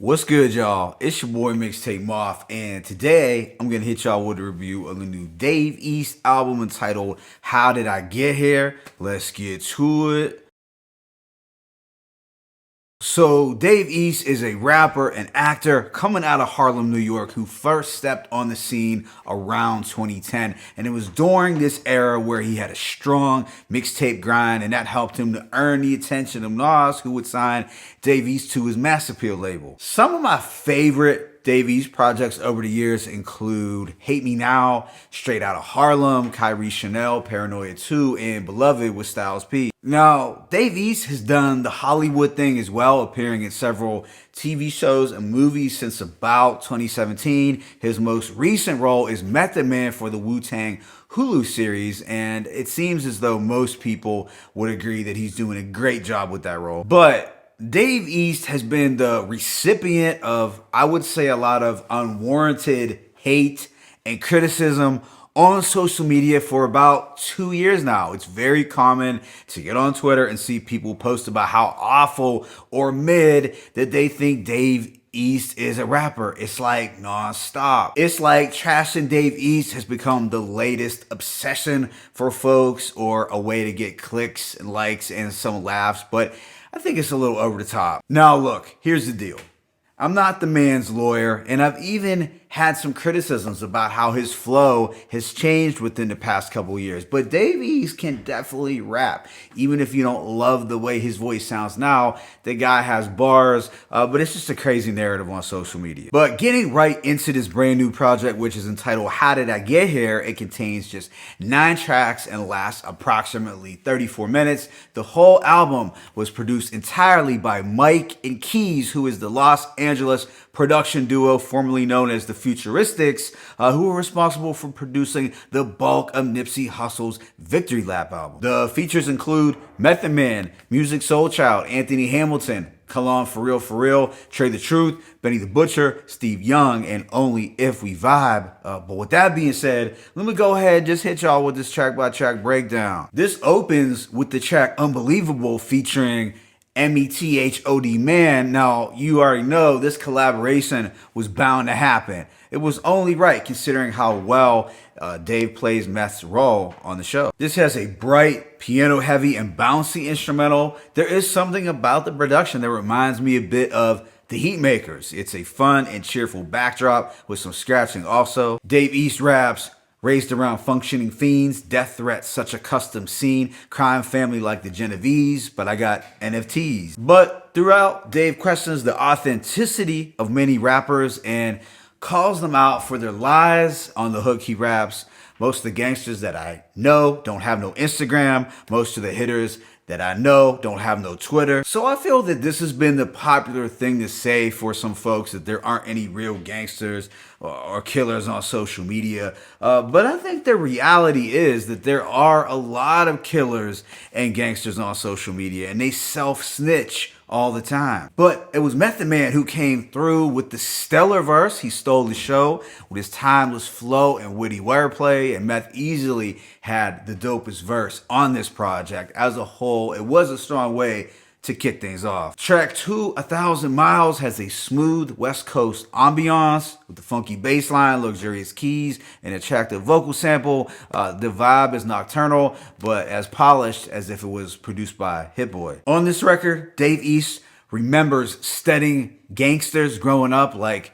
What's good, y'all? It's your boy Mixtape Moth, and today I'm gonna hit y'all with a review of the new Dave East album entitled How Did I Get Here? Let's get to it. So, Dave East is a rapper and actor coming out of Harlem, New York, who first stepped on the scene around 2010. And it was during this era where he had a strong mixtape grind, and that helped him to earn the attention of Nas, who would sign Dave East to his Mass Appeal label. Some of my favorite Dave East projects over the years include Hate Me Now, Straight Outta Harlem, Kyrie Chanel, Paranoia 2, and Beloved with Styles P. Now, Dave East has done the Hollywood thing as well, appearing in several TV shows and movies since about 2017. His most recent role is Method Man for the Wu-Tang Hulu series, and it seems as though most people would agree that he's doing a great job with that role. But Dave East has been the recipient of, I would say, a lot of unwarranted hate and criticism on social media for about 2 years now. It's very common to get on Twitter and see people post about how awful or mid that they think Dave East is a rapper. It's like nonstop. It's like trashing Dave East has become the latest obsession for folks, or a way to get clicks and likes and some laughs, but I think it's a little over the top. Now look, here's the deal. I'm not the man's lawyer, and I've even had some criticisms about how his flow has changed within the past couple years. But Dave East can definitely rap. Even if you don't love the way his voice sounds now, the guy has bars, but it's just a crazy narrative on social media. But getting right into this brand new project, which is entitled How Did I Get Here? It contains just 9 tracks and lasts approximately 34 minutes. The whole album was produced entirely by Mike and Keys, who is the Los Angeles production duo formerly known as the Futuristics, who were responsible for producing the bulk of Nipsey Hussle's Victory Lap album. The features include Method Man, Musiq Soulchild, Anthony Hamilton, Kalon For Real, Trae the Truth, Benny the Butcher, Steve Young, and Only If We Vibe. But with that being said, let me go ahead and just hit y'all with this track by track breakdown. This opens with the track Unbelievable featuring METHOD Man. Now, you already know this collaboration was bound to happen. It was only right considering how well Dave plays Meth's role on the show. This has a bright, piano-heavy, and bouncy instrumental. There is something about the production that reminds me a bit of the Heatmakers. It's a fun and cheerful backdrop with some scratching also. Dave East raps, raised around functioning fiends, death threats, such a custom scene, crime family like the Genovese, but I got NFTs. But throughout, Dave questions the authenticity of many rappers and calls them out for their lies. On the hook, he raps, most of the gangsters that I know don't have no Instagram. Most of the hitters that I know don't have no Twitter. So I feel that this has been the popular thing to say for some folks, that there aren't any real gangsters or killers on social media. But I think the reality is that there are a lot of killers and gangsters on social media, and they self-snitch all the time. But it was Method Man who came through with the stellar verse. He stole the show with his timeless flow and witty wordplay, and Meth easily had the dopest verse on this project. As a whole, it was a strong way to kick things off. Track 2, 1,000 Miles, has a smooth West Coast ambiance with the funky bass line, luxurious keys, and attractive vocal sample. The vibe is nocturnal, but as polished as if it was produced by Hit Boy. On this record, Dave East remembers studying gangsters growing up like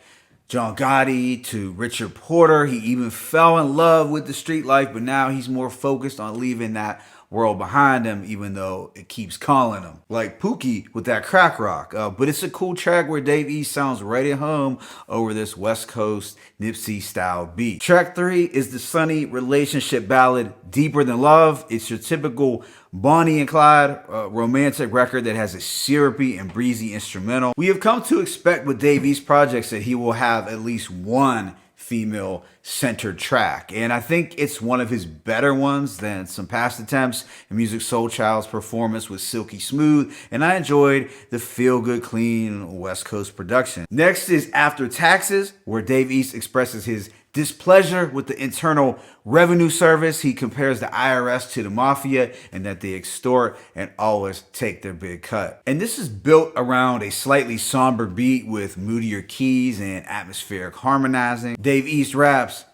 John Gotti to Richard Porter. He even fell in love with the street life, but now he's more focused on leaving that world behind him, even though it keeps calling him. Like Pookie with that crack rock. But it's a cool track where Dave East sounds right at home over this West Coast Nipsey style beat. Track 3 is the sunny relationship ballad Deeper Than Love. It's your typical Bonnie and Clyde romantic record that has a syrupy and breezy instrumental. We have come to expect with Dave East projects that he will have at least one female-centered track, and I think it's one of his better ones than some past attempts. And Musiq Soulchild's performance was silky smooth, and I enjoyed the feel-good, clean West Coast production. Next is After Taxes, where Dave East expresses his displeasure with the Internal Revenue Service. He compares the IRS to the mafia and that they extort and always take their big cut. And this is built around a slightly somber beat with moodier keys and atmospheric harmonizing. Dave East raps,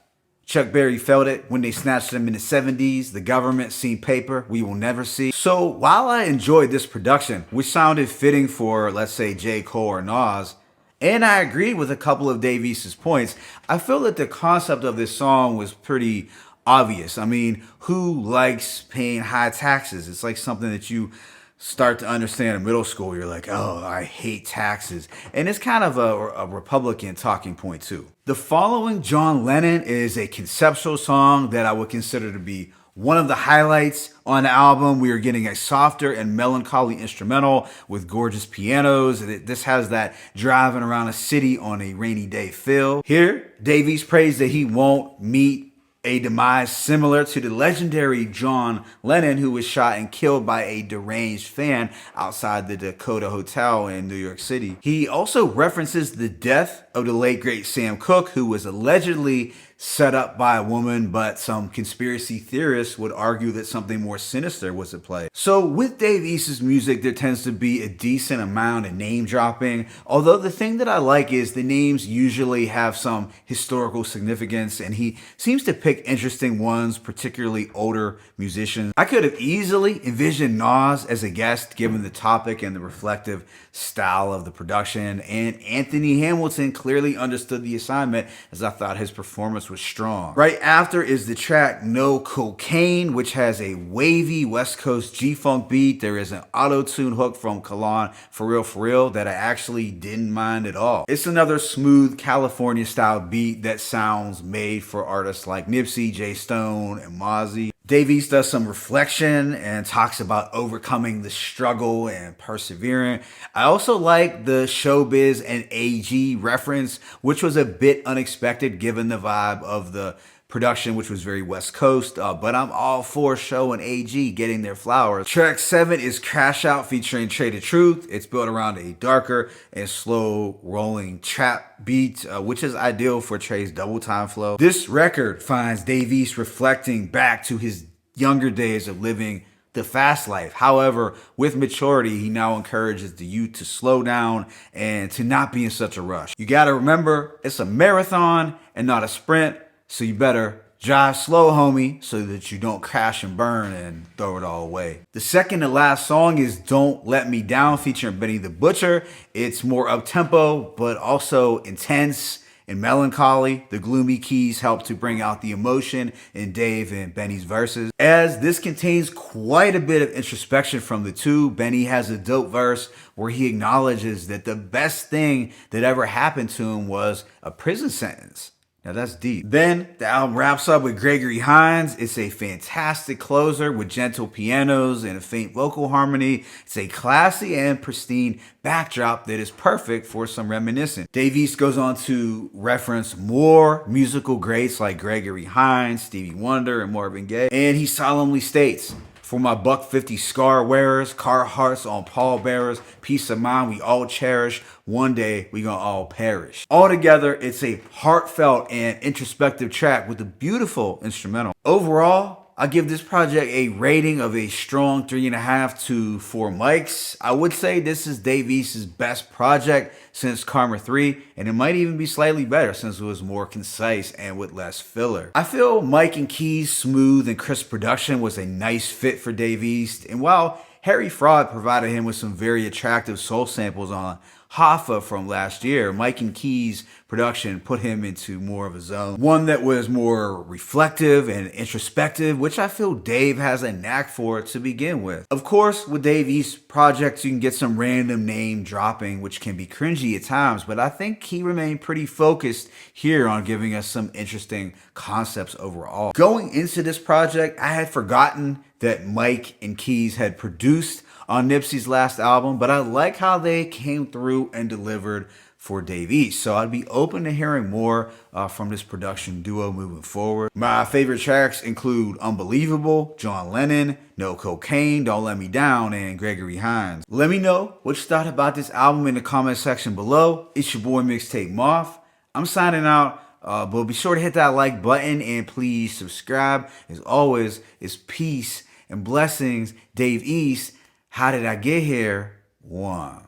Chuck Berry felt it when they snatched him in the 70s. The government seen paper we will never see. So while I enjoyed this production, which sounded fitting for, let's say, J. Cole or Nas, and I agreed with a couple of Dave East's points, I feel that the concept of this song was pretty obvious. I mean, who likes paying high taxes? It's like something that you start to understand in middle school. You're like, oh, I hate taxes. And it's kind of a Republican talking point too. The following, John Lennon, is a conceptual song that I would consider to be one of the highlights on the album. We are getting a softer and melancholy instrumental with gorgeous pianos. This has that driving around a city on a rainy day feel. Here, Dave East prays that he won't meet a demise similar to the legendary John Lennon, who was shot and killed by a deranged fan outside the Dakota Hotel in New York City. He also references the death of the late great Sam Cooke, who was allegedly set up by a woman, but some conspiracy theorists would argue that something more sinister was at play. So with Dave East's music, there tends to be a decent amount of name dropping, although the thing that I like is the names usually have some historical significance, and he seems to pick interesting ones, particularly older musicians. I could have easily envisioned Nas as a guest given the topic and the reflective style of the production, and Anthony Hamilton clearly understood the assignment, as I thought his performance was strong. Right after is the track No Cocaine, which has a wavy West Coast G-Funk beat. There is an auto-tune hook from Kalon For Real that I actually didn't mind at all. It's another smooth California style beat that sounds made for artists like Nipsey, Jay Stone, and Mozzie. Dave East does some reflection and talks about overcoming the struggle and persevering. I also like the Showbiz and AG reference, which was a bit unexpected given the vibe of the production, which was very West Coast, but I'm all for Show and AG getting their flowers. Track 7 is Crash Out featuring Trae the Truth. It's built around a darker and slow rolling trap beat, which is ideal for Trae's double time flow. This record finds Dave East reflecting back to his younger days of living the fast life. However, with maturity, he now encourages the youth to slow down and to not be in such a rush. You gotta remember, it's a marathon and not a sprint, so you better drive slow, homie, so that you don't crash and burn and throw it all away. The second and last song is Don't Let Me Down featuring Benny the Butcher. It's more up-tempo, but also intense and melancholy. The gloomy keys help to bring out the emotion in Dave and Benny's verses. As this contains quite a bit of introspection from the two, Benny has a dope verse where he acknowledges that the best thing that ever happened to him was a prison sentence. Now that's deep. Then the album wraps up with Gregory Hines. It's a fantastic closer with gentle pianos and a faint vocal harmony. It's a classy and pristine backdrop that is perfect for some reminiscence. Dave East goes on to reference more musical greats like Gregory Hines, Stevie Wonder, and Marvin Gaye. And he solemnly states, for my $150 scar wearers, Carhartts on pallbearers, peace of mind we all cherish, one day we gonna all perish. Altogether, it's a heartfelt and introspective track with a beautiful instrumental. Overall, I give this project a rating of a strong 3.5 to 4 mics. I would say this is Dave East's best project since Karma 3, and it might even be slightly better since it was more concise and with less filler. I feel Mike and Key's smooth and crisp production was a nice fit for Dave East, and while Harry Fraud provided him with some very attractive soul samples on Hoffa from last year, Mike and Key's production put him into more of a zone. One that was more reflective and introspective, which I feel Dave has a knack for to begin with. Of course, with Dave East's projects, you can get some random name dropping, which can be cringy at times, but I think he remained pretty focused here on giving us some interesting concepts overall. Going into this project, I had forgotten that Mike and Keys had produced on Nipsey's last album, but I like how they came through and delivered for Dave East. So I'd be open to hearing more from this production duo moving forward. My favorite tracks include Unbelievable, John Lennon, No Cocaine, Don't Let Me Down, and Gregory Hines. Let me know what you thought about this album in the comment section below. It's your boy Mixtape Moth. I'm signing out. But be sure to hit that like button and please subscribe. As always, it's peace and blessings. Dave East, how did I get here? One.